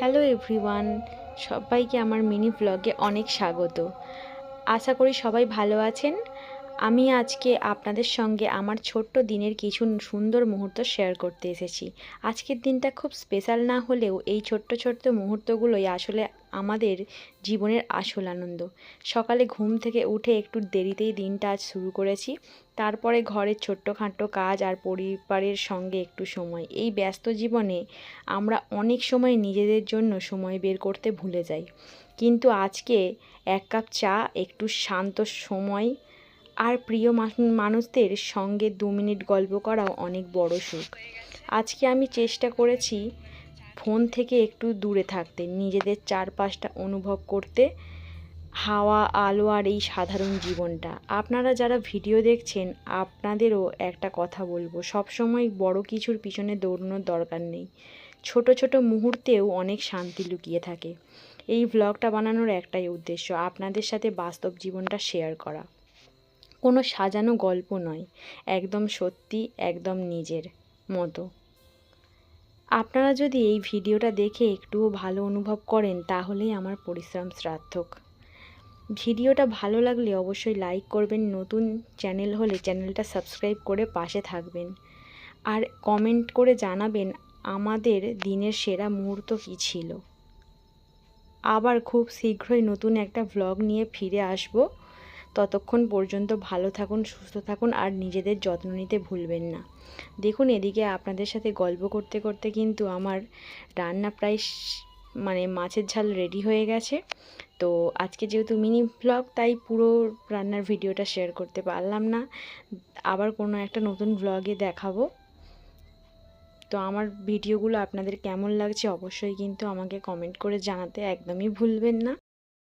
Hello everyone, সবাইকে আমার mini ব্লগে অনেক স্বাগত। আশা করি সবাই ভালো আছেন। আমি আজকে আপনাদের সঙ্গে আমার ছোট্ট দিনের কিছু সুন্দর মুহূর্ত শেয়ার করতে এসেছি। আজকের দিনটা খুব স্পেশাল না হলেও এই ছোট্ট ছোট্ট মুহূর্তগুলোই আসলে আমাদের জীবনের আসল আনন্দ। সকালে ঘুম থেকে উঠে একটু দেরিতেই দিনটা আজ শুরু করেছি। তারপরে ঘরের ছোট্টখাটো কাজ আর পরিবারের সঙ্গে একটু সময়। এই ব্যস্ত জীবনে আমরা অনেক সময় নিজেদের জন্য সময় বের করতে ভুলে যাই, কিন্তু আজকে এক কাপ চা, একটু শান্ত সময় আর প্রিয় মানুষদের সঙ্গে 2 মিনিট গল্প করাও অনেক বড় সুখ। আজকে আমি চেষ্টা করেছি ফোন থেকে একটু দূরে থাকতে, নিজেদের চারপাশটা অনুভব করতে, হাওয়া, আলো আর এই সাধারণ জীবনটা। আপনারা যারা ভিডিও দেখছেন, আপনাদেরও একটা কথা বলবো, সবসময় বড় কিছুর পিছনে দৌড়ানোর দরকার নেই। ছোট ছোট মুহূর্তেও অনেক শান্তি লুকিয়ে থাকে। এই ভ্লগটা বানানোর একটাই উদ্দেশ্য, আপনাদের সাথে বাস্তব জীবনটা শেয়ার করা। কোনো সাজানো গল্প নয়, একদম সত্যি, একদম নিজের মতো। আপনারা যদি এই ভিডিওটা দেখে একটুও ভালো অনুভব করেন, তাহলেই আমার পরিশ্রম সার্থক। ভিডিওটা ভালো লাগলে অবশ্যই লাইক করবেন, নতুন চ্যানেল হলে চ্যানেলটা সাবস্ক্রাইব করে পাশে থাকবেন, আর কমেন্ট করে জানাবেন আমাদের দিনের সেরা মুহূর্ত কী ছিল। আবার খুব শীঘ্রই নতুন একটা ভ্লগ নিয়ে ফিরে আসব। ততক্ষণ পর্যন্ত ভালো থাকুন, সুস্থ থাকুন আর নিজেদের যত্ন নিতে ভুলবেন না। দেখুন, এদিকে আপনাদের সাথে গল্প করতে করতে কিন্তু আমার রান্না প্রায় মাছের ঝাল রেডি হয়ে গেছে। তো আজকে যেহেতু মিনি ভ্লগ, তাই পুরো রান্নার ভিডিওটা শেয়ার করতে পারলাম না। আবার কোনো একটা নতুন ভ্লগে দেখাবো। তো আমার ভিডিওগুলো আপনাদের কেমন লাগছে অবশ্যই কিন্তু আমাকে কমেন্ট করে জানাতে একদমই ভুলবেন না।